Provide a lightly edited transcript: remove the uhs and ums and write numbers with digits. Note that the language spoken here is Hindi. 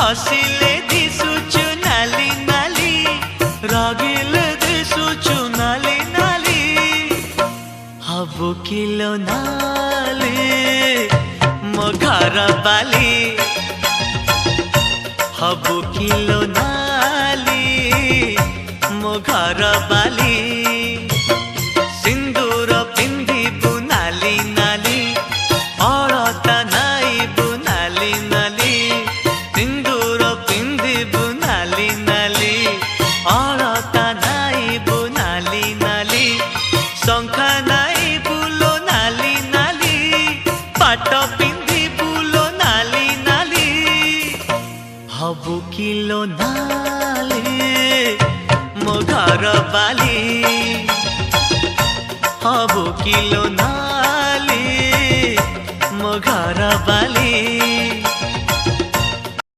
हसिले दिसुचु नाली नाली रागिले दिसुचु नाली नाली हबु किलो नाली मो घर बाली हबु किलो नाली मो घर बाली सिंदूर पिंधिबु नाली नाली अलता नाइबु नाली नाली सिंदूर पिंधिबु नाली नाली अलता नाइबु नाली नाली शंखा नाइबु लो नाली नाली पाट पिंधिबु लो नाली नाली हबु किलो नाली मो घर बाली हबु किलो नाली मो घर बाली।